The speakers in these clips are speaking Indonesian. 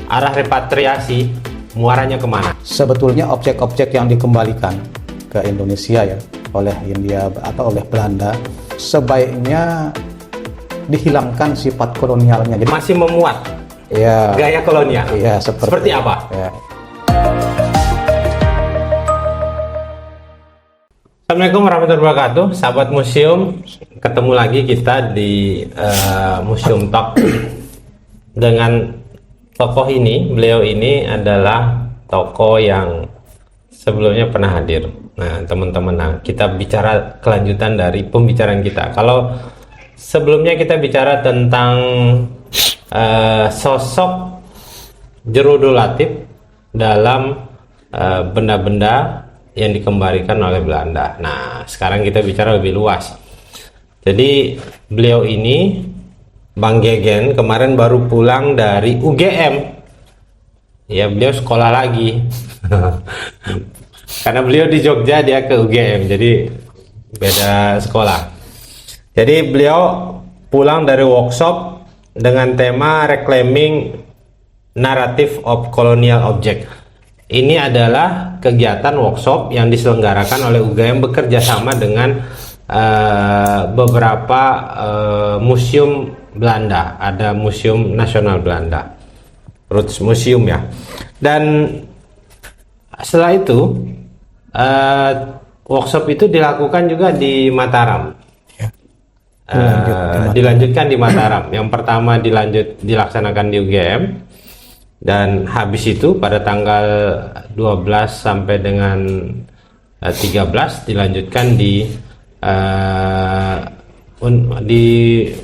arah repatriasi muaranya kemana? Sebetulnya objek-objek yang dikembalikan ke Indonesia ya oleh oleh Belanda sebaiknya dihilangkan sifat kolonialnya. Jadi Masih memuat ya, gaya kolonial. ya Seperti apa? Ya. Assalamualaikum warahmatullahi wabarakatuh, sahabat museum. Ketemu lagi kita di Museum Talk dengan tokoh ini. Beliau ini adalah tokoh yang sebelumnya pernah hadir. Nah, teman-teman, kita bicara kelanjutan dari pembicaraan kita. Kalau sebelumnya kita bicara tentang sosok Djero Latif dalam benda-benda yang dikembalikan oleh Belanda. Nah, sekarang kita bicara lebih luas. Jadi beliau ini, Bang Gegen, kemarin baru pulang dari UGM. Ya, beliau sekolah lagi. Karena beliau di Jogja, dia ke UGM, jadi beda sekolah. Jadi beliau pulang dari workshop dengan tema Reclaiming Narrative of Colonial Object. Ini adalah kegiatan workshop yang diselenggarakan oleh UGM bekerja sama dengan beberapa museum Belanda. Ada Museum Nasional Belanda, Roots Museum ya. Dan setelah itu workshop itu dilakukan juga di Mataram. Dilanjutkan di Mataram. Yang pertama dilaksanakan di UGM. Dan habis itu pada tanggal 12 sampai dengan 13 dilanjutkan di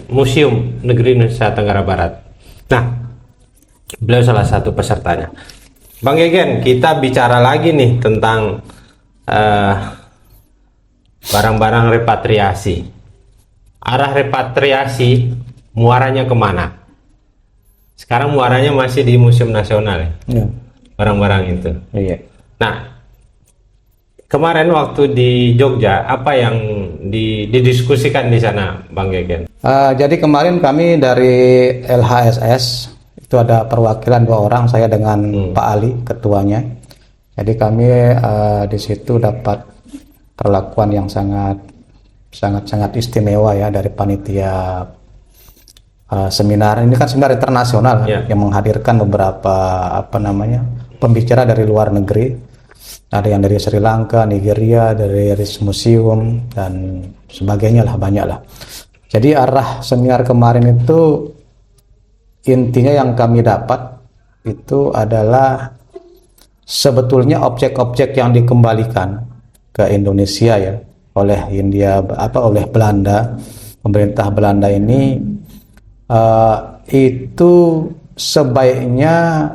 Museum Negeri Nusa Tenggara Barat. Nah, beliau salah satu pesertanya. Bang Gegen, kita bicara lagi nih tentang barang-barang repatriasi. Arah repatriasi muaranya kemana? Sekarang muaranya masih di Museum Nasional ya? Barang-barang itu. Iya. Nah, kemarin waktu di Jogja, apa yang didiskusikan di sana, Bang Gegen? Jadi kemarin kami dari LHSS itu ada perwakilan 2 orang, saya dengan Pak Ali ketuanya. Jadi kami di situ dapat perlakuan yang sangat istimewa ya dari panitia seminar. Ini kan seminar internasional yang menghadirkan beberapa pembicara dari luar negeri. Ada yang dari Sri Lanka, Nigeria, dari museum dan sebagainya lah, banyak lah. Jadi arah seminar kemarin itu intinya yang kami dapat itu adalah sebetulnya objek-objek yang dikembalikan ke Indonesia ya oleh oleh Belanda, pemerintah Belanda ini itu sebaiknya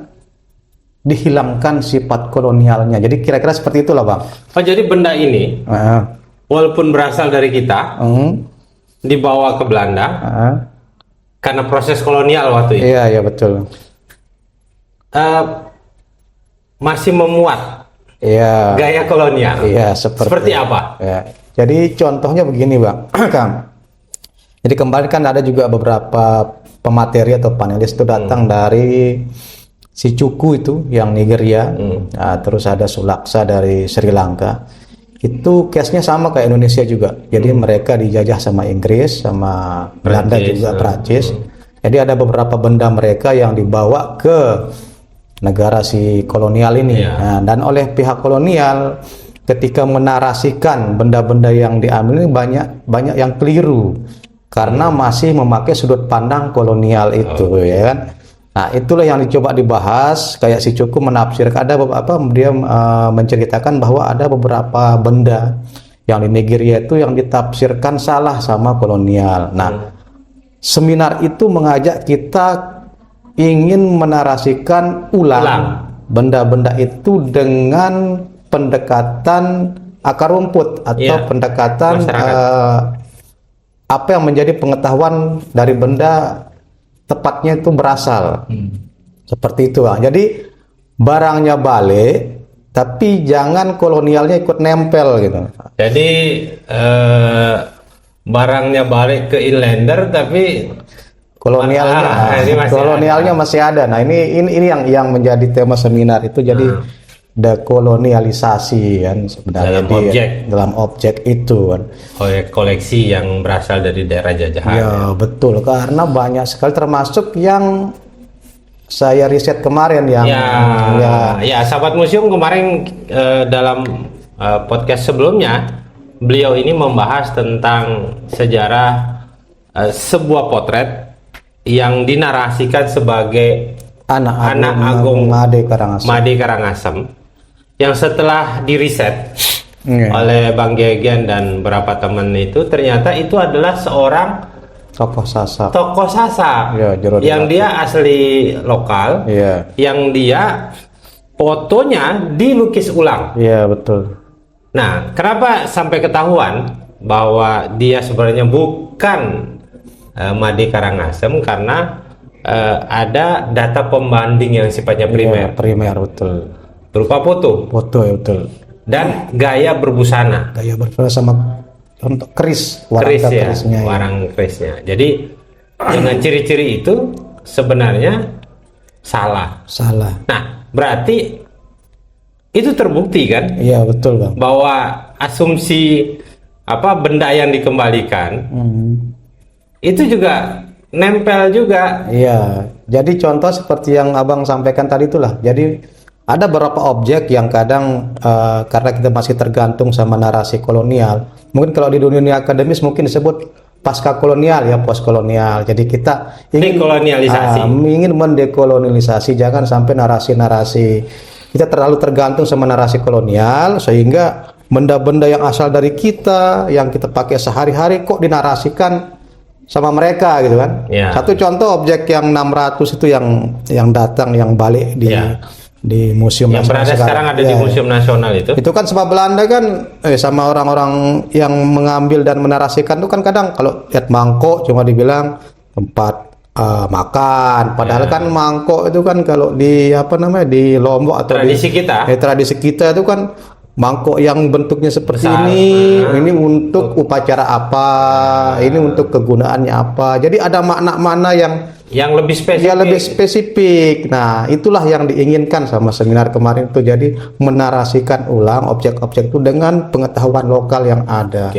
dihilangkan sifat kolonialnya. Jadi kira-kira seperti itulah, Bang. Oh, jadi benda ini walaupun berasal dari kita dibawa ke Belanda karena proses kolonial waktu itu. Iya betul. Masih memuat gaya kolonial. Iya, seperti apa? Ya. Jadi contohnya begini, Bang. Kang. Jadi kemarin kan ada juga beberapa pemateri atau panelis itu datang dari si Cuku itu yang Nigeria, terus ada Sulaksa dari Sri Lanka. Itu case-nya sama kayak Indonesia juga. Jadi mereka dijajah sama Inggris, sama Belanda juga, Prancis. Jadi ada beberapa benda mereka yang dibawa ke negara si kolonial ini. Nah, dan oleh pihak kolonial ketika menarasikan benda-benda yang diambil ini banyak yang keliru. Karena masih memakai sudut pandang kolonial itu, ya kan? Nah, itulah yang dicoba dibahas. Kayak si Cukup menafsirkan, dia menceritakan bahwa ada beberapa benda yang di Nigeria itu yang ditafsirkan salah sama kolonial. Nah, seminar itu mengajak kita ingin menarasikan ulang benda-benda itu dengan pendekatan akar rumput atau pendekatan apa yang menjadi pengetahuan dari benda tepatnya itu berasal. Seperti itu, Bang. Jadi barangnya balik tapi jangan kolonialnya ikut nempel gitu. Jadi barangnya balik ke inlander tapi kolonialnya, Ini masih kolonialnya masih ada. Nah ini yang menjadi tema seminar itu, jadi dekolonialisasi kan sebenarnya dalam objek itu kan. Koleksi yang berasal dari daerah jajahan. Ya betul, karena banyak sekali termasuk yang saya riset kemarin yang sahabat museum kemarin dalam podcast sebelumnya beliau ini membahas tentang sejarah sebuah potret yang dinarasikan sebagai anak agung Made Karangasem yang setelah diriset oleh Bang Gegen dan beberapa teman itu ternyata itu adalah seorang tokoh Sasak yang dia asli lokal, yang dia fotonya dilukis ulang. Iya betul. Nah, kenapa sampai ketahuan bahwa dia sebenarnya bukan Made Karangasem? Karena ada data pembanding yang sifatnya primer betul. Berupa foto ya betul. Dan gaya berbusana. Sama untuk warang kerisnya. Jadi dengan ciri-ciri itu sebenarnya salah. Nah, berarti itu terbukti kan? Iya betul Bang. Bahwa asumsi benda yang dikembalikan itu juga nempel juga. Iya. Jadi contoh seperti yang Abang sampaikan tadi itulah. Jadi ada beberapa objek yang kadang karena kita masih tergantung sama narasi kolonial. Mungkin kalau di dunia akademis mungkin disebut pasca kolonial ya, post kolonial. Jadi kita ingin mendekolonialisasi, jangan sampai narasi-narasi kita terlalu tergantung sama narasi kolonial sehingga benda-benda yang asal dari kita yang kita pakai sehari-hari kok dinarasikan sama mereka gitu kan. Satu contoh objek yang 600 itu yang datang yang balik di Museum yang Nasional berada sekarang ada di Museum Nasional itu kan sama Belanda kan sama orang-orang yang mengambil dan menarasikan itu kan kadang kalau lihat mangkok cuma dibilang tempat makan, padahal kan mangkok itu kan kalau di di Lombok atau tradisi kita itu kan mangkok yang bentuknya seperti ini untuk upacara apa, ini untuk kegunaannya apa. Jadi ada makna-makna yang lebih spesifik. Nah, itulah yang diinginkan sama seminar kemarin itu. Jadi menarasikan ulang objek-objek itu dengan pengetahuan lokal yang ada.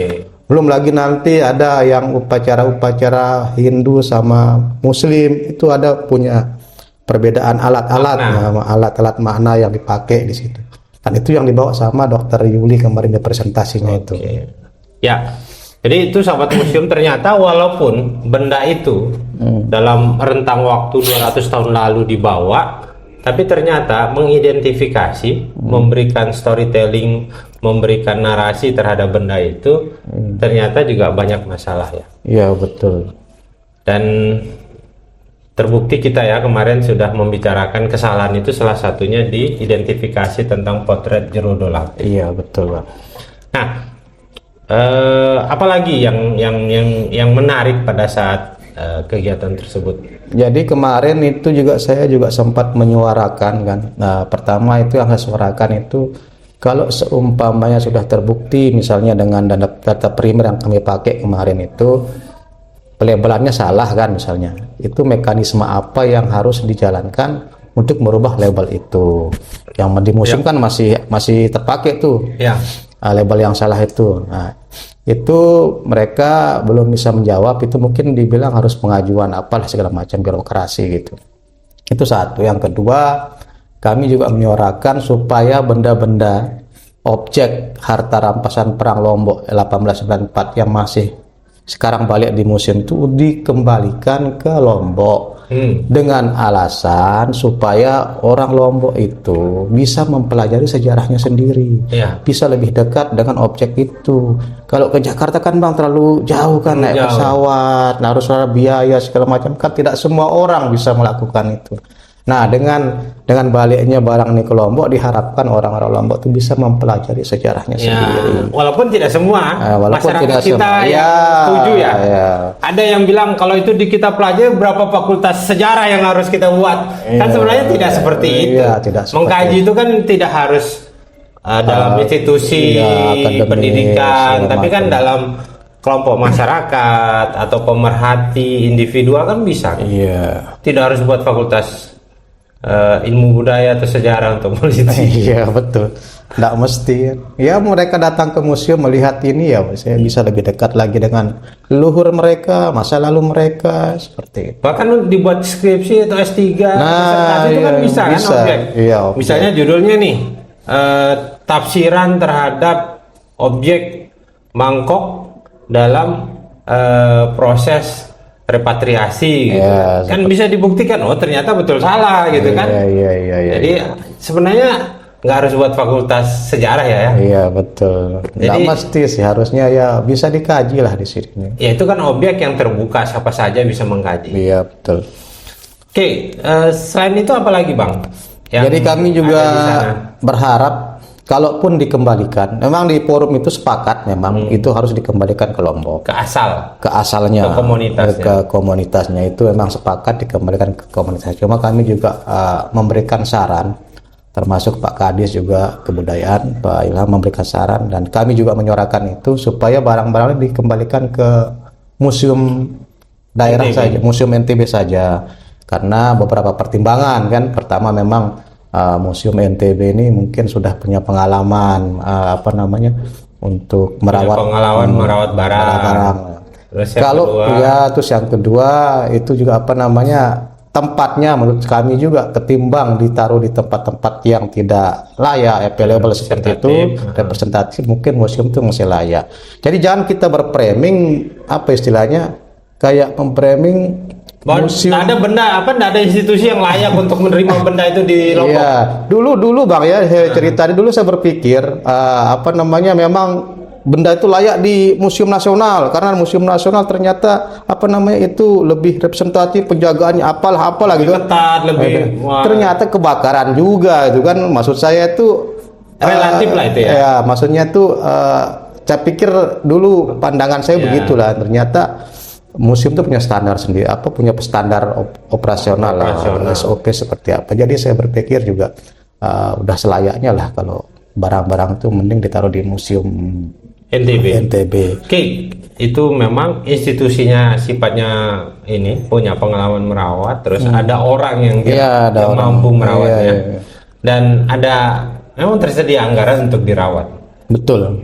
Belum lagi nanti ada yang upacara-upacara Hindu sama Muslim itu ada punya perbedaan alat-alat makna yang dipakai di situ. Dan itu yang dibawa sama Dr. Yuli kemarin di presentasinya itu. Ya. Jadi itu sahabat museum, ternyata walaupun benda itu dalam rentang waktu 200 tahun lalu dibawa, tapi ternyata mengidentifikasi, memberikan storytelling, memberikan narasi terhadap benda itu ternyata juga banyak masalah ya. Iya betul. Dan terbukti kita ya kemarin sudah membicarakan kesalahan itu, salah satunya di identifikasi tentang potret Jero Dolang. Iya betul Bang. Nah, apalagi yang menarik pada saat kegiatan tersebut? Jadi kemarin itu saya juga sempat menyuarakan kan. Nah, pertama itu yang saya suarakan itu kalau seumpamanya sudah terbukti misalnya dengan data primer yang kami pakai kemarin itu pelabelannya salah kan misalnya, itu mekanisme apa yang harus dijalankan untuk merubah label itu. Yang di museum kan masih terpakai tuh label yang salah itu. Nah, itu mereka belum bisa menjawab, itu mungkin dibilang harus pengajuan apalah segala macam birokrasi gitu. Itu satu. Yang kedua, kami juga menyuarakan supaya benda-benda objek harta rampasan perang Lombok 1894 yang masih sekarang balik di museum itu dikembalikan ke Lombok dengan alasan supaya orang Lombok itu bisa mempelajari sejarahnya sendiri, bisa lebih dekat dengan objek itu. Kalau ke Jakarta kan Bang terlalu jauh kan, naik pesawat, harus ada biaya segala macam, kan tidak semua orang bisa melakukan itu. Nah, dengan baliknya barang ini ke Lombok, diharapkan orang-orang Lombok itu bisa mempelajari sejarahnya sendiri. Walaupun tidak semua masyarakat kita yang setuju ya. Ada yang bilang kalau itu kita pelajari berapa fakultas sejarah yang harus kita buat. Kan sebenarnya tidak seperti itu. Mengkaji itu kan tidak harus dalam institusi pendidikan, tapi kan dalam kelompok masyarakat atau pemerhati individual kan bisa. Iya. Tidak harus buat fakultas ilmu budaya atau sejarah untuk meliti. Iya betul. Tidak mesti. Ya mereka datang ke museum melihat ini ya, saya bisa lebih dekat lagi dengan leluhur mereka, masa lalu mereka seperti itu. Bahkan dibuat skripsi atau S3, disertasi itu kan iya, bisa kan objek. Iya, objek. Misalnya judulnya nih tafsiran terhadap objek Mangkok dalam proses repatriasi gitu. Ya, Kan bisa dibuktikan oh ternyata betul salah gitu kan. Iya. Jadi sebenarnya nggak harus buat fakultas sejarah ya. Iya betul. Nggak Jadi- mesti sih, harusnya ya bisa dikaji lah di sini. Ya itu kan objek yang terbuka, siapa saja bisa mengkaji. Iya betul. Oke, selain itu apa lagi Bang? Yang Jadi kami juga ada di sana? berharap kalaupun dikembalikan, memang di forum itu sepakat memang itu harus dikembalikan ke Lombok, ke asal. ke asalnya, Ke komunitasnya. ke komunitasnya itu memang sepakat dikembalikan ke komunitas. Cuma kami juga memberikan saran, termasuk Pak Kadis juga kebudayaan, Pak Ilham memberikan saran, dan kami juga menyuarakan itu supaya barang-barangnya dikembalikan ke museum daerah NTB. saja, museum NTB saja, karena beberapa pertimbangan kan. Pertama memang museum NTB ini mungkin sudah punya pengalaman untuk merawat Pengalaman merawat barang. Terus yang kalau kedua, ya terus yang kedua itu juga tempatnya menurut kami juga ketimbang ditaruh di tempat-tempat yang tidak layak, available seperti itu, representatif, mungkin museum itu masih layak. Jadi jangan kita berframing istilahnya kayak memframing museum. nggak ada institusi yang layak untuk menerima benda itu di Lombok. Iya, dulu Bang ya, saya cerita dulu saya berpikir memang benda itu layak di Museum Nasional, karena Museum Nasional ternyata itu lebih representatif, penjagaannya apalah gitu. Ketat, lebih wah, Ternyata kebakaran juga itu kan, maksud saya itu relatif lah itu ya. Ya, maksudnya itu saya pikir dulu pandangan saya begitulah. Ternyata museum itu punya standar sendiri, punya standar operasional lah, SOP seperti apa. Jadi saya berpikir juga udah selayaknya lah kalau barang-barang itu mending ditaruh di museum NTB. Oke, itu memang institusinya sifatnya ini punya pengalaman merawat, terus ada orang yang Iya, ada yang orang. mampu merawatnya, Iya. dan memang tersedia anggaran untuk dirawat. Betul.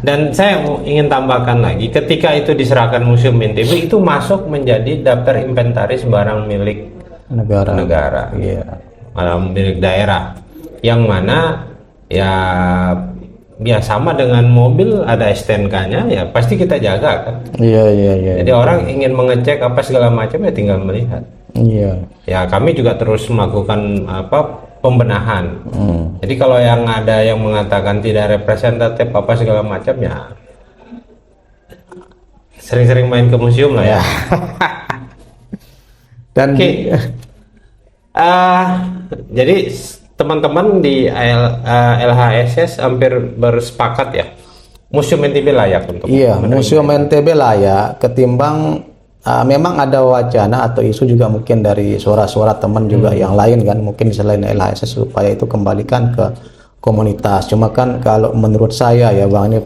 Dan saya ingin tambahkan lagi, ketika itu diserahkan Museum NTB itu masuk menjadi daftar inventaris barang milik negara, Iya. barang milik daerah, yang mana ya sama dengan mobil, ada STNK-nya, ya pasti kita jaga kan. Iya. Jadi orang ingin mengecek apa segala macam ya tinggal melihat. Iya. Ya kami juga terus melakukan pembenahan. Jadi kalau yang ada yang mengatakan tidak representatif apa segala macam ya sering-sering main ke museum lah ya. Dan Oke. Jadi teman-teman di LHSS hampir bersepakat ya, Museum NTB layak untuk iya, menerima. Museum NTB layak ketimbang memang ada wacana atau isu juga mungkin dari suara-suara teman juga yang lain kan, mungkin selain LHSS supaya itu kembalikan ke komunitas. Cuma kan kalau menurut saya ya Bang, ini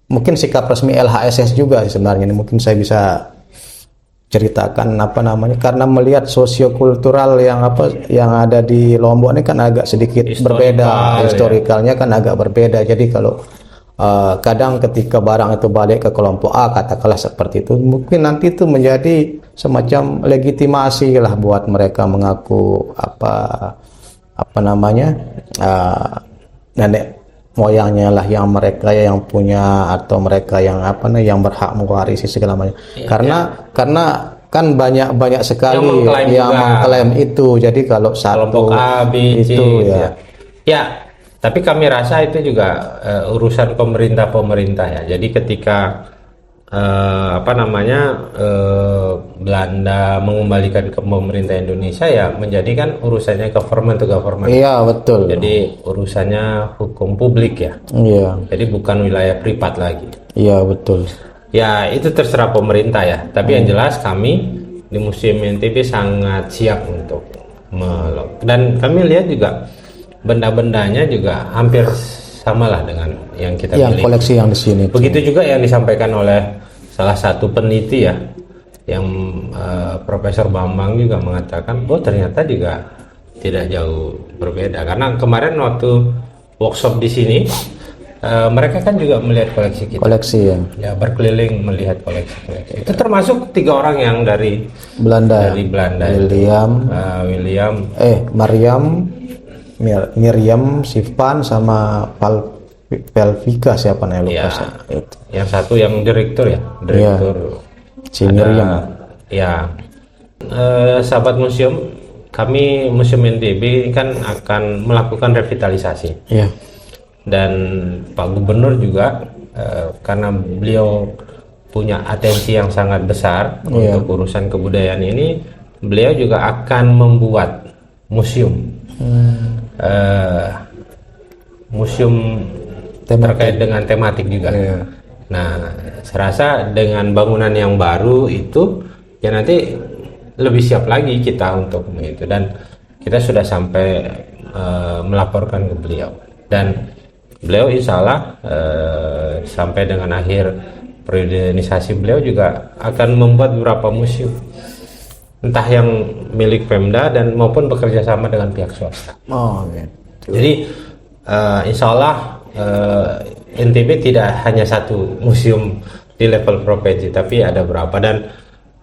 mungkin sikap resmi LHSS juga sebenarnya ini, mungkin saya bisa ceritakan karena melihat sosiokultural yang ada di Lombok ini kan agak sedikit berbeda, historikalnya kan agak berbeda. Jadi kalau kadang ketika barang itu balik ke kelompok A katakanlah seperti itu, mungkin nanti itu menjadi semacam legitimasi lah buat mereka mengaku nenek moyangnya lah yang mereka yang punya, atau mereka yang yang berhak mewarisi segala macam. Karena kan banyak sekali yang mengklaim itu. Jadi kalau satu kelompok A, B, C, itu ya. Ya, tapi kami rasa itu juga urusan pemerintah ya. Jadi ketika Belanda mengembalikan ke pemerintah Indonesia ya menjadikan urusannya government to government. Iya, betul. Jadi urusannya hukum publik ya. Iya. Jadi bukan wilayah privat lagi. Iya, betul. Ya itu terserah pemerintah ya. Tapi yang jelas kami di Museum NTB sangat siap untuk dan kami lihat juga benda-bendanya juga hampir samalah dengan yang kita Yang miliki. koleksi yang di sini. Begitu juga yang disampaikan oleh salah satu peneliti ya, yang Profesor Bambang juga mengatakan, oh ternyata juga tidak jauh berbeda. Karena kemarin waktu workshop di sini, mereka kan juga melihat koleksi kita. Koleksi ya. Ya, berkeliling melihat koleksi-koleksi. Itu termasuk 3 orang yang dari Belanda. Belanda. Miriam, Sifan sama Pelvika siapa namanya lupa Ya, saya. Itu. yang satu yang direktur ya, direktur. Si Miriam. Ya, sahabat museum, kami Museum NTB kan akan melakukan revitalisasi. Iya. Dan Pak Gubernur juga karena beliau punya atensi yang sangat besar untuk urusan kebudayaan ini, beliau juga akan membuat museum. Museum terkait dengan tematik juga. Nah, saya rasa dengan bangunan yang baru itu ya nanti lebih siap lagi kita untuk itu, dan kita sudah sampai melaporkan ke beliau, dan beliau insya Allah sampai dengan akhir periodisasi beliau juga akan membuat beberapa museum, entah yang milik Pemda dan maupun bekerja sama dengan pihak swasta. Oh, gitu. Jadi insya Allah NTB tidak hanya satu museum di level provinsi, tapi ada beberapa, dan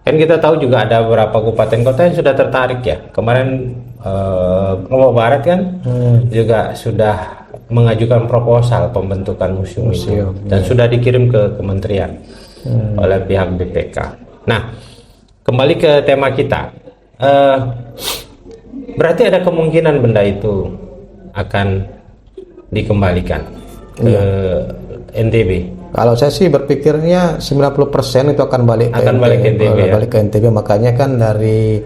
kan kita tahu juga ada beberapa kabupaten kota yang sudah tertarik ya. Kemarin Lombok Barat kan juga sudah mengajukan proposal pembentukan museum itu, dan sudah dikirim ke kementerian oleh pihak BPK. Nah, kembali ke tema kita, berarti ada kemungkinan benda itu akan dikembalikan ke NTB. Kalau saya sih berpikirnya 90% itu akan balik ke NTB, ya? Balik ke NTB. Makanya kan dari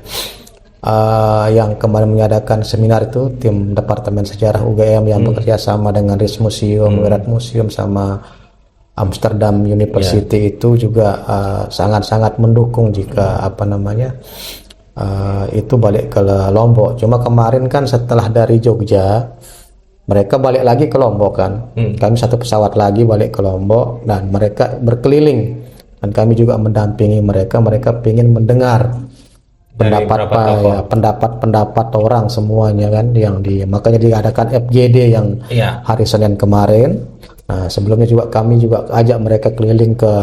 yang kemarin mengadakan seminar itu tim Departemen Sejarah UGM yang bekerja sama dengan Rijksmuseum, Wereld Museum sama Amsterdam University itu juga sangat-sangat mendukung jika itu balik ke Lombok. Cuma kemarin kan setelah dari Jogja mereka balik lagi ke Lombok kan. Kami satu pesawat lagi balik ke Lombok dan mereka berkeliling, dan kami juga mendampingi mereka. Mereka ingin mendengar pendapat orang semuanya kan, makanya diadakan FGD yang hari Senin kemarin. Nah, sebelumnya juga kami juga ajak mereka keliling ke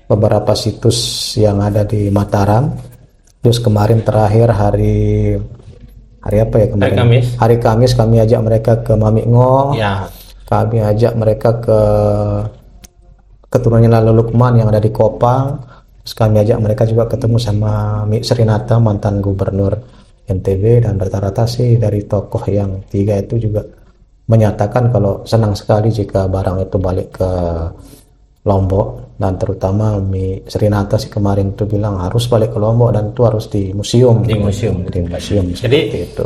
beberapa situs yang ada di Mataram. Terus kemarin terakhir hari apa ya kemarin? Hari Kamis kami ajak mereka ke Mamikngo. Ya. Kami ajak mereka ke keturunannya Lalu Lukman yang ada di Kopang. Terus kami ajak mereka juga ketemu sama Mik Srinata, mantan gubernur NTB, dan rata-rata sih dari tokoh yang 3 itu juga menyatakan kalau senang sekali jika barang itu balik ke Lombok, dan terutama Mik Srinata sih kemarin itu bilang harus balik ke Lombok dan itu harus di museum. Di museum. Jadi itu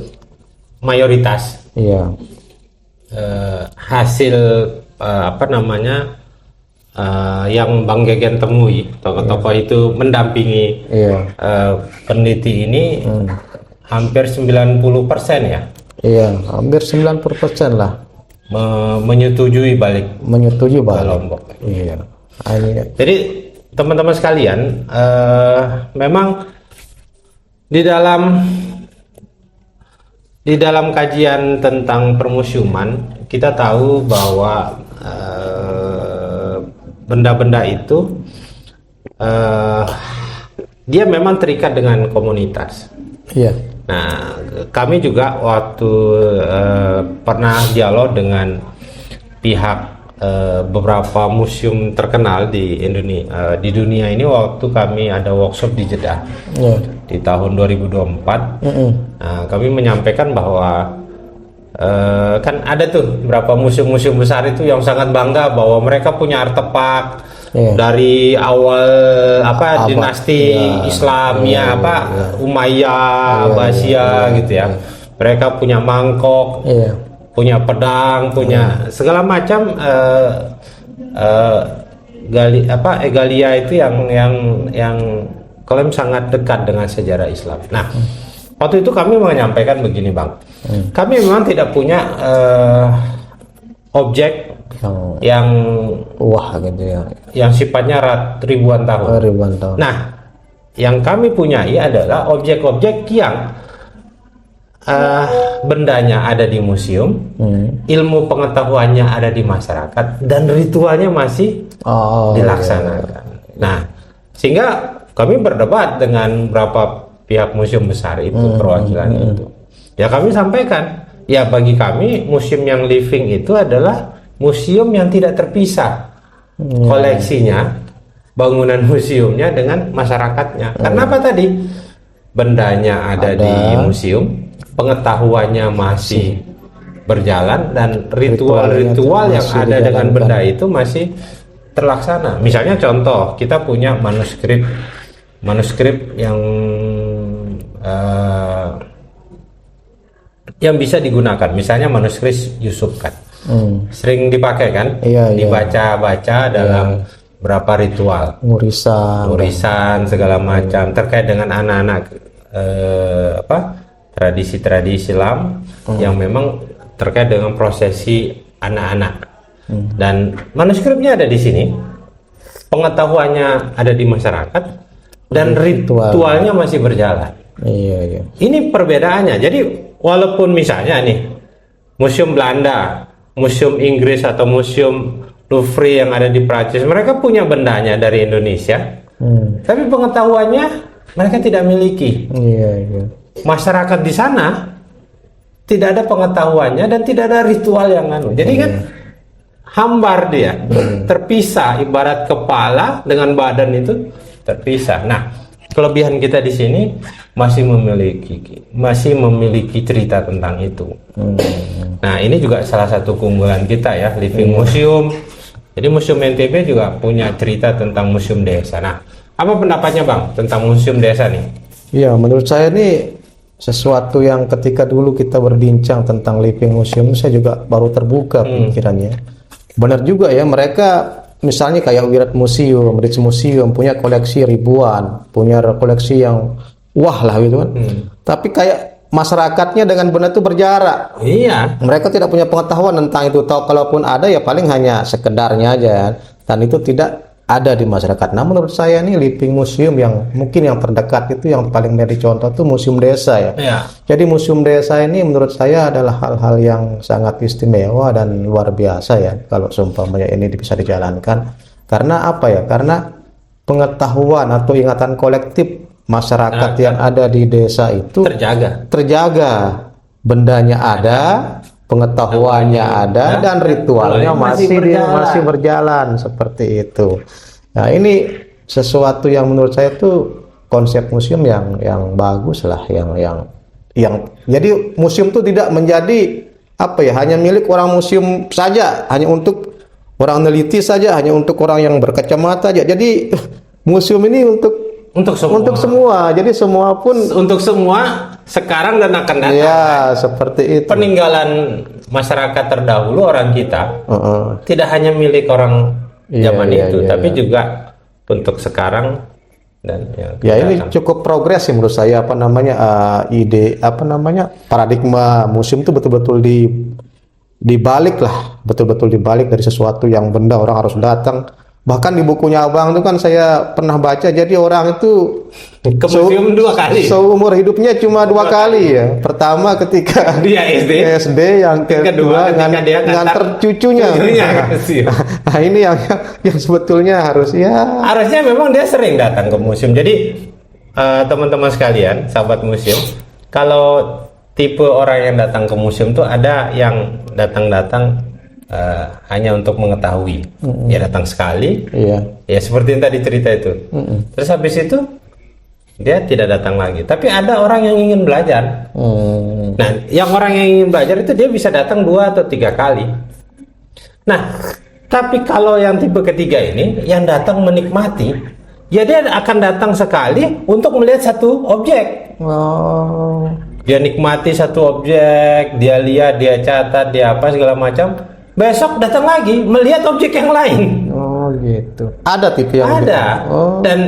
mayoritas hasil yang Bang Gegen temui, tokoh-tokoh itu mendampingi peneliti ini hampir 90% ya. Iya, hampir 90% lah. Menyetujui balik Lombok. Iya. Jadi teman-teman sekalian, memang di dalam kajian tentang permusiuman kita tahu bahwa benda-benda itu dia memang terikat dengan komunitas. Iya. Nah, kami juga waktu pernah dialog dengan pihak beberapa museum terkenal di Indonesia, di dunia ini, waktu kami ada workshop di Jeddah di tahun 2024. Nah, kami menyampaikan bahwa kan ada tuh beberapa museum-museum besar itu yang sangat bangga bahwa mereka punya artefak dari awal dinasti Islam Umayyah, Abbasiyah gitu ya. Mereka punya mangkok, punya pedang, punya segala macam egalia itu yang klaim sangat dekat dengan sejarah Islam. Nah, waktu itu kami menyampaikan begini, Bang. Kami memang tidak punya objek yang yang wah gitu ya, yang sifatnya ribuan tahun. ribuan tahun. Nah, yang kami punyai adalah objek-objek yang bendanya ada di museum, ilmu pengetahuannya ada di masyarakat, dan ritualnya masih dilaksanakan. Nah, sehingga kami berdebat dengan beberapa pihak museum besar itu, perwakilan itu. Ya kami sampaikan, ya bagi kami museum yang living itu adalah museum yang tidak terpisah koleksinya, bangunan museumnya dengan masyarakatnya. Karena apa tadi? Bendanya ada di museum, pengetahuannya masih berjalan, dan ritual-ritual yang ada dengan benda itu masih terlaksana. Misalnya contoh, kita punya manuskrip yang bisa digunakan, misalnya manuskrip Yusuf kan, sering dipakai kan, dibaca-baca dalam berapa ritual, murisan segala macam terkait dengan anak-anak tradisi-tradisi Islam yang memang terkait dengan prosesi anak-anak, dan manuskripnya ada di sini, pengetahuannya ada di masyarakat, dan ritualnya masih berjalan. Ini perbedaannya. Jadi walaupun misalnya nih museum Belanda, museum Inggris atau museum Louvre yang ada di Prancis, mereka punya bendanya dari Indonesia, tapi pengetahuannya mereka tidak miliki. Masyarakat di sana tidak ada pengetahuannya dan tidak ada ritual yang jadi kan hambar dia, terpisah, ibarat kepala dengan badan itu terpisah. Nah, kelebihan kita di sini masih memiliki cerita tentang itu. Nah, ini juga salah satu keunggulan kita ya, Living Museum. Jadi Museum NTB juga punya cerita tentang museum desa. Nah, apa pendapatnya Bang tentang museum desa nih? Iya, menurut saya ini sesuatu yang ketika dulu kita berbincang tentang Living Museum, saya juga baru terbuka pemikirannya. Benar juga ya, mereka misalnya kayak Wirat Museum, Rich Museum punya koleksi ribuan, punya koleksi yang wah lah gitu kan. Tapi kayak masyarakatnya dengan benda itu berjarak. Iya. Mereka tidak punya pengetahuan tentang itu. Tahu kalaupun ada ya paling hanya sekedarnya aja, dan itu tidak ada di masyarakat. Nah, menurut saya ini Living Museum yang mungkin yang terdekat itu yang paling menjadi contoh itu museum desa ya. Jadi museum desa ini menurut saya adalah hal-hal yang sangat istimewa dan luar biasa ya kalau seumpamanya ini bisa dijalankan. Karena apa ya? Karena pengetahuan atau ingatan kolektif masyarakat yang ada di desa itu terjaga. Bendanya ada, pengetahuannya ada, dan ritualnya masih berjalan seperti itu. Nah, ini sesuatu yang menurut saya itu konsep museum yang bagus lah, yang jadi museum itu tidak menjadi apa ya, hanya milik orang museum saja, hanya untuk orang neliti saja, hanya untuk orang yang berkacamata saja. Jadi museum ini untuk semua. Jadi semua pun untuk semua sekarang dan akan datang. Ya, seperti itu. Peninggalan masyarakat terdahulu orang kita tidak hanya milik orang zaman itu, tapi juga untuk sekarang dan ini cukup progres sih menurut saya. Paradigma museum itu betul-betul dibalik dari sesuatu yang benda orang harus datang. Bahkan di bukunya Abang itu kan saya pernah baca, jadi orang itu ke museum 2 kali. Seumur hidupnya cuma 2 kali ya. Pertama ketika dia SD, yang kedua dengan tercucunya. Nah, ini yang sebetulnya harusnya memang dia sering datang ke museum. Jadi teman-teman sekalian, sahabat museum, kalau tipe orang yang datang ke museum tuh ada yang datang hanya untuk mengetahui, ya datang sekali, ya seperti yang tadi cerita itu, terus habis itu dia tidak datang lagi. Tapi ada orang yang ingin belajar. Nah, yang orang yang ingin belajar itu dia bisa datang 2 atau 3 kali. Nah, tapi kalau yang tipe ketiga ini, yang datang menikmati, ya dia akan datang sekali untuk melihat satu objek. Dia nikmati satu objek, dia lihat, dia catat, dia apa segala macam. Besok datang lagi melihat objek yang lain. Oh gitu. Ada tipe yang ada. Dan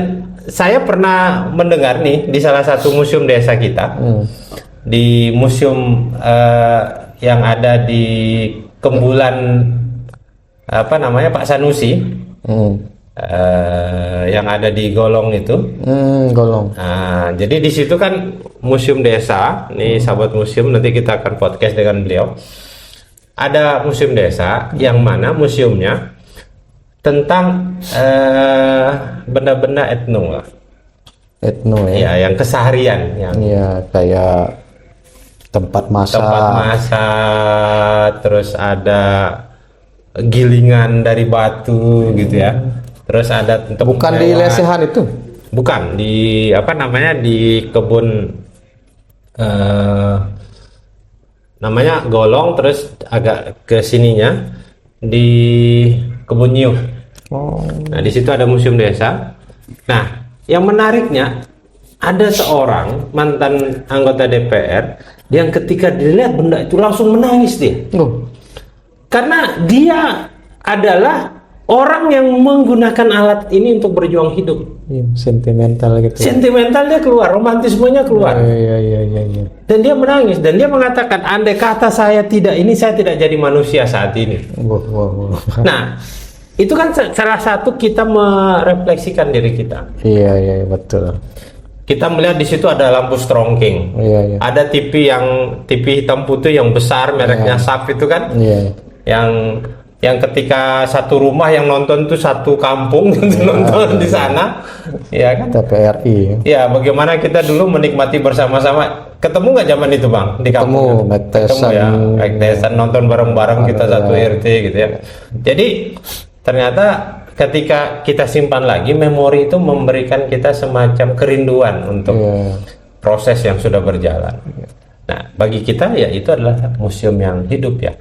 saya pernah mendengar nih di salah satu museum desa kita, di museum yang ada di Kembulan apa namanya Pak Sanusi yang ada di Golong itu. Golong. Nah, jadi di situ kan museum desa. Nih sahabat museum, nanti kita akan podcast dengan beliau. Ada museum desa yang mana museumnya tentang benda-benda etno lah. Etno ya. Ya, yang keseharian, yang Iya, kayak tempat masak, terus ada gilingan dari batu gitu ya. Terus ada tempat bukan di lesehan itu. bukan di apa namanya di kebun namanya Golong, terus agak ke sininya di Kebun Nyuh. Nah, di situ ada museum desa. Nah, yang menariknya ada seorang mantan anggota DPR yang ketika dilihat benda itu langsung menangis dia. Karena dia adalah orang yang menggunakan alat ini untuk berjuang hidup. Iya, sentimental gitu. Sentimental dia keluar, romantismenya keluar. Iya. Dan dia menangis dan dia mengatakan, andai kata saya tidak ini, saya tidak jadi manusia saat ini. Wow. Nah, itu kan salah satu kita merefleksikan diri kita. Iya, betul. Kita melihat di situ ada lampu strongking. Iya. Ada TV hitam putih yang besar, mereknya SAP itu kan. Iya. Yang ketika satu rumah yang nonton tuh satu kampung nonton di sana, ya kan? TPRI. Ya, bagaimana kita dulu menikmati bersama-sama. Ketemu nggak zaman itu, Bang, di kampung? Ketemu ya, Mike Tyson nonton bareng-bareng kita satu RT gitu ya. Jadi ternyata ketika kita simpan lagi, memori itu memberikan kita semacam kerinduan untuk proses yang sudah berjalan. Nah, bagi kita ya itu adalah museum yang hidup ya.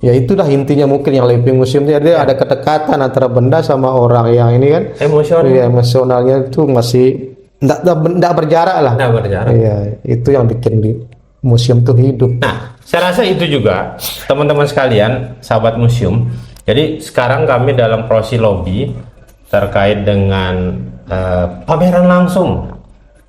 Ya itulah intinya mungkin yang living museum itu ada kedekatan antara benda sama orang yang ini kan. Emosional. Iya, emosionalnya itu masih enggak berjarak lah. Enggak berjarak. Iya, itu yang bikin di museum itu hidup. Nah, saya rasa itu juga teman-teman sekalian, sahabat museum. Jadi sekarang kami dalam proses lobby terkait dengan pameran langsung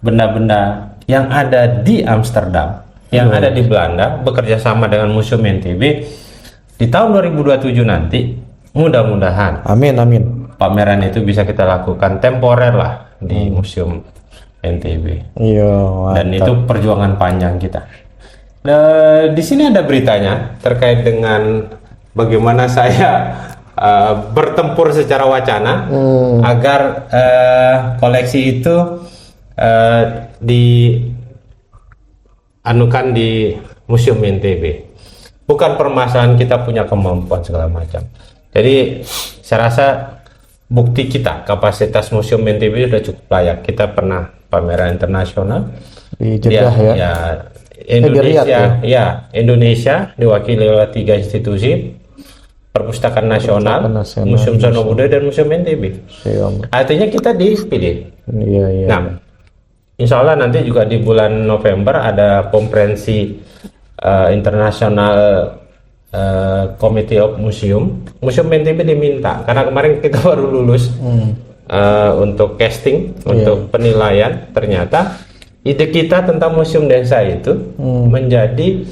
benda-benda yang ada di Amsterdam, yang ada di Belanda, bekerja sama dengan Museum NTB. Di tahun 2027 nanti, mudah-mudahan Amin. pameran itu bisa kita lakukan temporer lah di Museum NTB. Iya. Dan itu perjuangan panjang kita. Di sini ada beritanya terkait dengan bagaimana saya bertempur secara wacana agar koleksi itu dianukan di Museum NTB. Bukan permasalahan kita punya kemampuan segala macam. Jadi saya rasa bukti kita, kapasitas Museum NTB sudah cukup layak. Kita pernah pameran internasional di Jeddah ya. Indonesia diwakili oleh 3 institusi, Perpustakaan Nasional, Museum Sono Budaya dan Museum NTB. Artinya kita dipilih. Iya. Nah, insya Allah nanti juga di bulan November ada konferensi internasional Committee of Museum NTB diminta karena kemarin kita baru lulus untuk casting, untuk penilaian. Ternyata ide kita tentang museum desa itu menjadi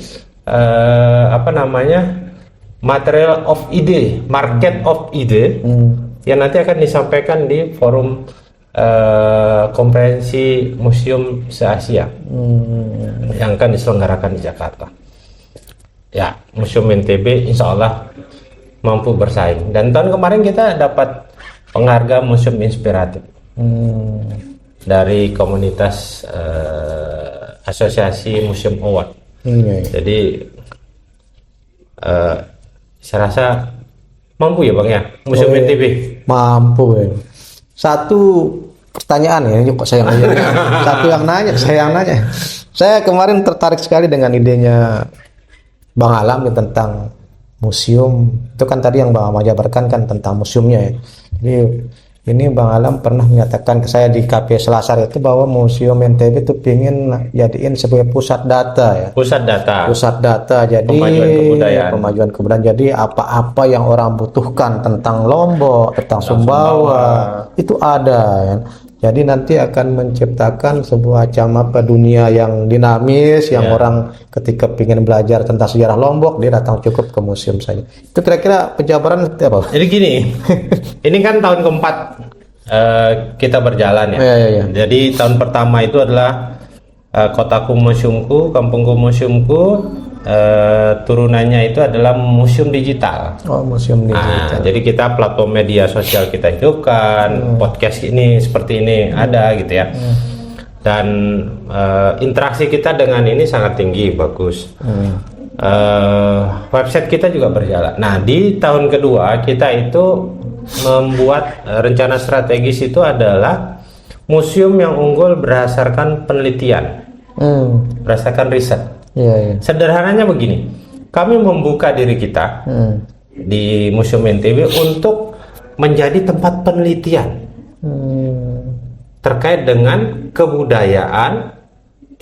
material of ide, market of ide yang nanti akan disampaikan di forum konferensi museum se-Asia yang akan diselenggarakan di Jakarta. Ya, Museum NTB insya Allah mampu bersaing. Dan tahun kemarin kita dapat penghargaan museum inspiratif dari komunitas Asosiasi Museum Award. Jadi saya rasa mampu ya Bang ya, Museum NTB. Mampu ya. Satu pertanyaan ya, kok saya nanya. Satu yang nanya, saya yang nanya. Saya kemarin tertarik sekali dengan idenya Bang Alam tentang museum. Itu kan tadi yang Bang Ahmad jabarkan kan tentang museumnya ya. Jadi ini Bang Alam pernah menyatakan ke saya di KP Selasar itu bahwa Museum NTB itu ingin jadiin sebagai pusat data ya. Pusat data. Jadi pemajuan kebudayaan. Jadi apa-apa yang orang butuhkan tentang Lombok, tentang Sumbawa itu ada ya. Jadi nanti akan menciptakan sebuah dunia yang dinamis, yang orang ketika ingin belajar tentang sejarah Lombok, dia datang cukup ke museum saja. Itu kira-kira penjabaran seperti apa? Jadi gini, ini kan tahun keempat kita berjalan ya. Iya. Jadi tahun pertama itu adalah kotaku museumku, kampungku museumku, turunannya itu adalah museum digital. Oh, museum digital. Jadi kita platform media sosial kita hidupkan, podcast ini seperti ini ada gitu ya. Dan interaksi kita dengan ini sangat tinggi, bagus. Website kita juga berjalan. Nah, di tahun kedua kita itu membuat rencana strategis itu adalah museum yang unggul berdasarkan penelitian, berdasarkan riset. Iya. Sederhananya begini, kami membuka diri kita di Museum NTB untuk menjadi tempat penelitian terkait dengan kebudayaan,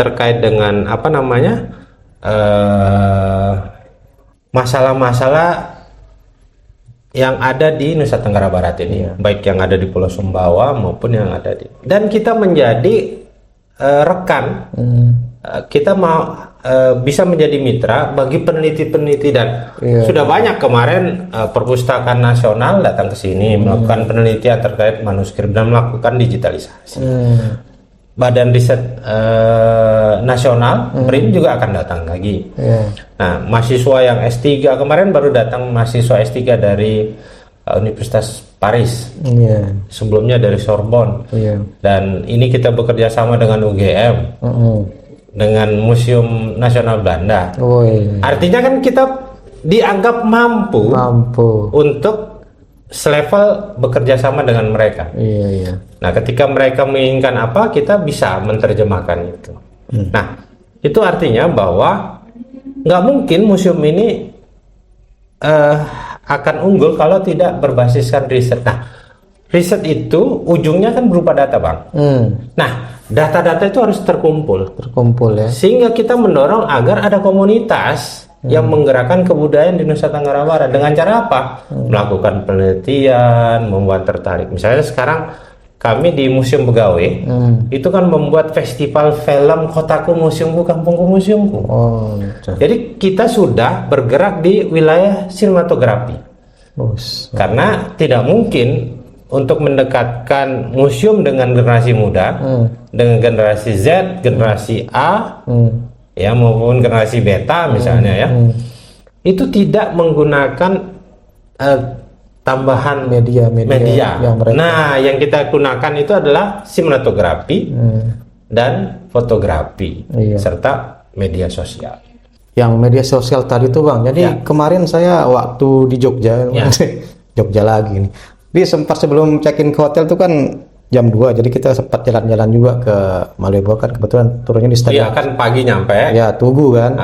terkait dengan masalah-masalah yang ada di Nusa Tenggara Barat ini, baik yang ada di Pulau Sumbawa maupun yang ada di, dan kita menjadi rekan, kita mau bisa menjadi mitra bagi peneliti-peneliti dan sudah banyak kemarin Perpustakaan Nasional datang ke sini melakukan penelitian terkait manuskrip dan melakukan digitalisasi. Badan Riset Nasional BRIN juga akan datang lagi. Nah, mahasiswa yang S3 kemarin baru datang, mahasiswa S3 dari Universitas Paris. Sebelumnya dari Sorbonne. Dan ini kita bekerja sama dengan UGM. Dengan Museum Nasional Belanda. Artinya kan kita dianggap mampu untuk selevel bekerja sama dengan mereka. Nah, ketika mereka menginginkan apa, kita bisa menerjemahkan itu. Nah, itu artinya bahwa nggak mungkin museum ini akan unggul kalau tidak berbasiskan riset. Nah, riset itu ujungnya kan berupa data, Bang. Nah, data-data itu harus terkumpul ya. Sehingga kita mendorong agar ada komunitas yang menggerakkan kebudayaan di Nusa Tenggara Barat. Dengan cara apa? Melakukan penelitian, membuat tertarik. Misalnya sekarang kami di Museum Begawe itu kan membuat festival film Kotaku Museumku, Kampungku Museumku. Jadi kita sudah bergerak di wilayah sinematografi. Karena tidak mungkin untuk mendekatkan museum dengan generasi muda, dengan generasi Z, generasi A, ya maupun generasi beta misalnya ya, itu tidak menggunakan tambahan media yang mereka. Nah, yang kita gunakan itu adalah sinematografi dan fotografi serta media sosial. Yang media sosial tadi tuh, Bang. Jadi kemarin saya waktu di Jogja, Jogja lagi nih. Dia sempat sebelum check-in ke hotel tuh kan jam 2, jadi kita sempat jalan-jalan juga ke Malioboro kan, kebetulan turunnya di stadion. Iya kan pagi nyampe. Ya, Tugu kan.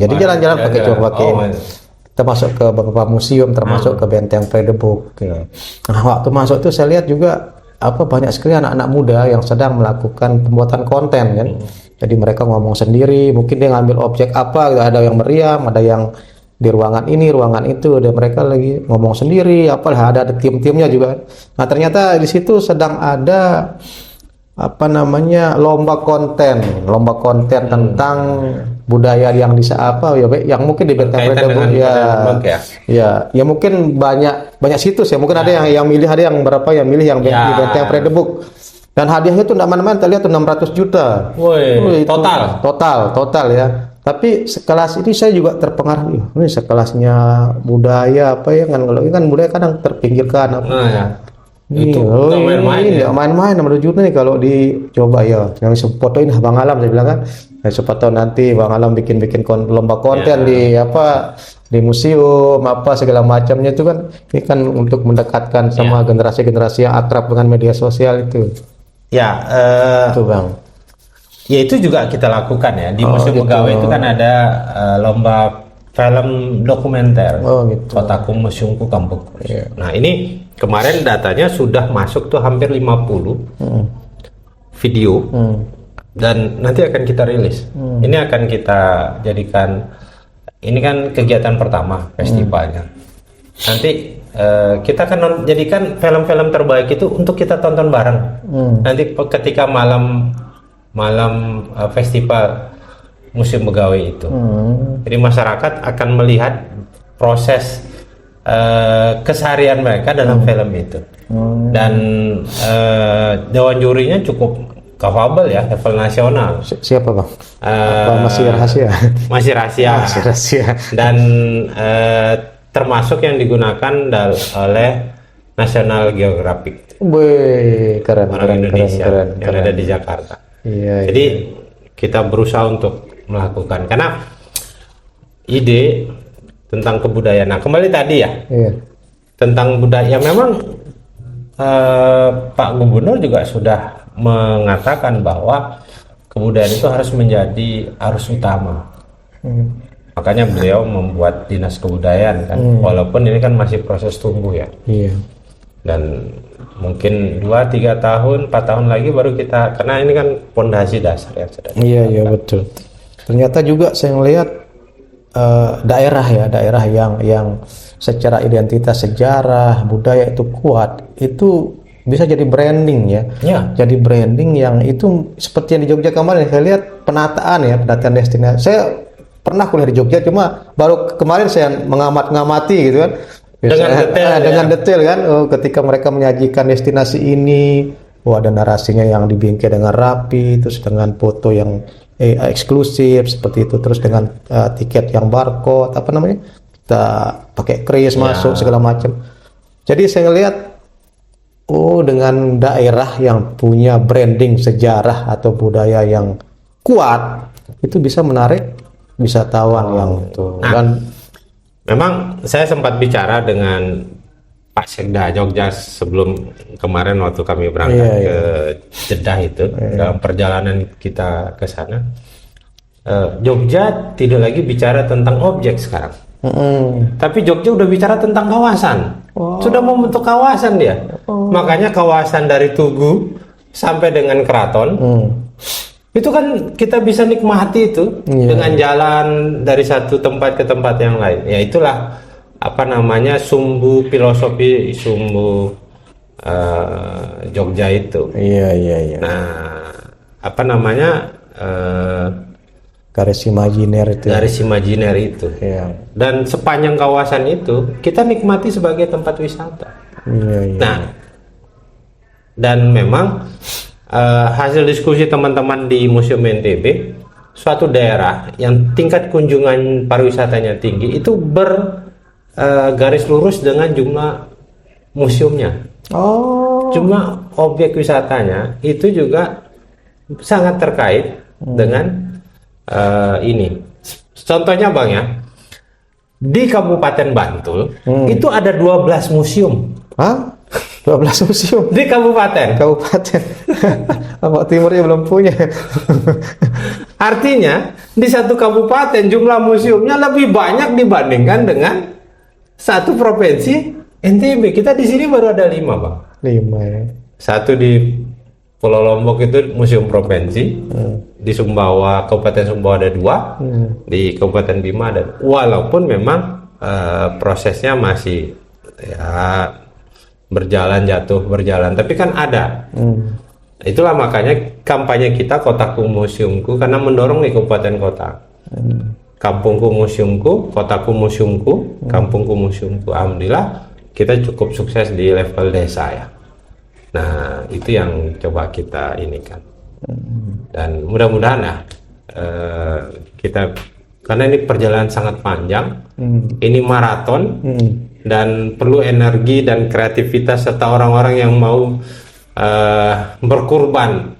Jadi jalan-jalan pakai kita masuk ke beberapa museum, termasuk ke Benteng Fredebuk. Nah, waktu masuk tuh saya lihat juga banyak sekali anak-anak muda yang sedang melakukan pembuatan konten kan. Jadi mereka ngomong sendiri, mungkin dia ngambil objek ada yang meriam, ada yang di ruangan ini, ruangan itu, dan mereka lagi ngomong sendiri, ada tim-timnya juga. Nah, ternyata di situ sedang ada lomba konten tentang budaya yang yang mungkin di Benteng Fredebuk ya mungkin banyak situs ya, mungkin ada yang milih, ada yang berapa yang milih yang di Benteng Fredebuk. Dan hadiahnya itu enggak main-main, terlihat tuh 600 juta. Total ya. Tapi sekelas ini saya juga terpengaruh. Ini sekelasnya budaya kan, kalau ini kan budaya kadang terpinggirkan Itu main-main 600 juta nih kalau dicoba ya. Yang fotoin Bang Alam, saya bilang kan. Siapa tahu nanti Bang Alam bikin lomba konten di museum segala macamnya itu kan. Ini kan untuk mendekatkan sama generasi-generasi yang akrab dengan media sosial itu. Itu, Bang. Ya, itu juga kita lakukan ya di Museum Begawe itu kan ada lomba film dokumenter Kotaku Museumku, Kampungku. Nah, ini kemarin datanya sudah masuk tuh hampir 50 video dan nanti akan kita rilis. Ini akan kita jadikan, ini kan kegiatan pertama festivalnya. Nanti kita akan jadikan film-film terbaik itu untuk kita tonton bareng. Nanti ketika malam festival Museum Begawi itu. Jadi masyarakat akan melihat proses keseharian mereka dalam film itu. Dan dewan jurinya cukup capable ya, level nasional. Siapa bang? Apa masih rahasia? Masih rahasia. Masih rahasia. Dan termasuk yang digunakan oleh National Geographic. Wih, keren, orang Indonesia yang ada di Jakarta. Iya, Jadi kita berusaha untuk melakukan, karena ide tentang kebudayaan. Nah, kembali tadi ya, tentang budaya. Memang Pak Gubernur juga sudah mengatakan bahwa kebudayaan itu harus menjadi arus utama. Makanya beliau membuat dinas kebudayaan kan, walaupun ini kan masih proses tumbuh ya. Iya. Dan mungkin 2-3 tahun, 4 tahun lagi baru kita, karena ini kan pondasi dasar yang sudah. Iya betul. Ternyata juga saya melihat daerah yang secara identitas sejarah budaya itu kuat, itu bisa jadi branding ya. Jadi branding yang itu seperti yang di Jogja kemarin saya lihat penataan destinasi. Saya pernah kuliah di Jogja, cuma baru kemarin saya mengamati gitu kan. Dengan detail kan, ketika mereka menyajikan destinasi ini, ada narasinya yang dibingkai dengan rapi, terus dengan foto yang eksklusif seperti itu, terus dengan tiket yang barcode, kita pakai kris masuk segala macam. Jadi saya lihat, dengan daerah yang punya branding sejarah atau budaya yang kuat, itu bisa menarik wisatawan yang itu. Dan memang saya sempat bicara dengan Pak Sekda Jogja sebelum kemarin waktu kami berangkat ke Jeddah itu, dalam perjalanan kita ke sana. Jogja tidak lagi bicara tentang objek sekarang, tapi Jogja udah bicara tentang kawasan. Sudah membentuk kawasan dia. Makanya kawasan dari Tugu sampai dengan Keraton. Itu kan kita bisa nikmati itu dengan jalan dari satu tempat ke tempat yang lain. Ya itulah sumbu filosofi Jogja itu. Iya. Nah, garis imajiner itu. Iya. Dan sepanjang kawasan itu kita nikmati sebagai tempat wisata. Iya. Nah, dan memang hasil diskusi teman-teman di Museum NTB, suatu daerah yang tingkat kunjungan pariwisatanya tinggi itu garis lurus dengan jumlah museumnya. Jumlah objek wisatanya itu juga sangat terkait dengan ini. Contohnya Bang ya, di Kabupaten Bantul itu ada 12 museum. 12 museum di kabupaten. Lombok Timurnya belum punya. Artinya di satu kabupaten jumlah museumnya lebih banyak dibandingkan dengan satu provinsi NTB. Kita di sini baru ada 5 Bang. 5 ya. Satu di Pulau Lombok itu museum provinsi. Di Sumbawa, Kabupaten Sumbawa ada 2. Di Kabupaten Bima ada. Walaupun memang prosesnya masih berjalan, tapi kan ada. Itulah makanya kampanye kita Kotaku Museumku, karena mendorong di kabupaten kota. Kampungku museumku, kotaku museumku, kampungku museumku. Alhamdulillah kita cukup sukses di level desa ya. Nah itu yang coba kita ini kan. Dan mudah-mudahan kita, karena ini perjalanan sangat panjang, ini maraton. Dan perlu energi dan kreativitas serta orang-orang yang mau berkurban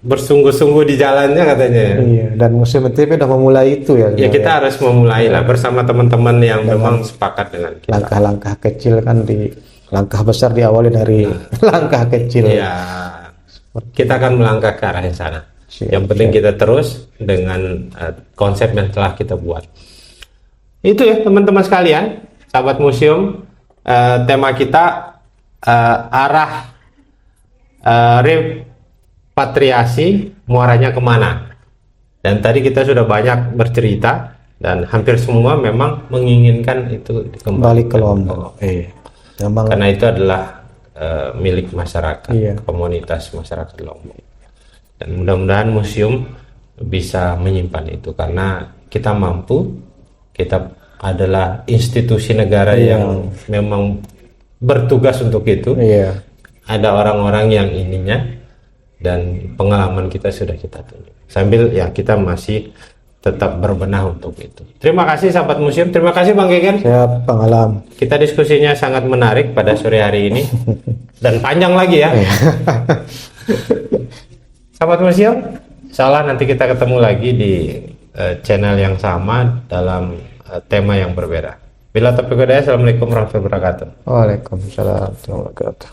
bersungguh-sungguh di jalannya katanya. Iya, dan Museum NTB sudah memulai itu ya. Ya kita harus memulai lah bersama teman-teman yang memang sepakat dengan kita. Langkah-langkah kecil kan langkah besar diawali dari langkah kecil. Iya. Kita akan melangkah ke arah sana. Yang penting kita terus dengan konsep yang telah kita buat. Itu ya teman-teman sekalian, sahabat museum, tema kita arah repatriasi, muaranya kemana. Dan tadi kita sudah banyak bercerita dan hampir semua memang menginginkan itu Kembali ke dikembalikan Lombok. Memang karena itu adalah milik masyarakat, Iya. komunitas masyarakat Lombok. Dan mudah-mudahan museum bisa menyimpan itu karena kita mampu, kita adalah institusi negara yang memang bertugas untuk itu. Iya. Ada orang-orang yang ininya dan pengalaman kita sudah kita tunjuk. Sambil ya kita masih tetap berbenah untuk itu. Terima kasih sahabat museum, terima kasih Bang Gegen. Siap, Bang Alam. Kita diskusinya sangat menarik pada sore hari ini dan panjang lagi ya. Sahabat museum, insyaallah nanti kita ketemu lagi di channel yang sama dalam tema yang berbeda. Bila taufiq wal hidayah, assalamualaikum warahmatullahi wabarakatuh. Waalaikumsalam warahmatullahi wabarakatuh.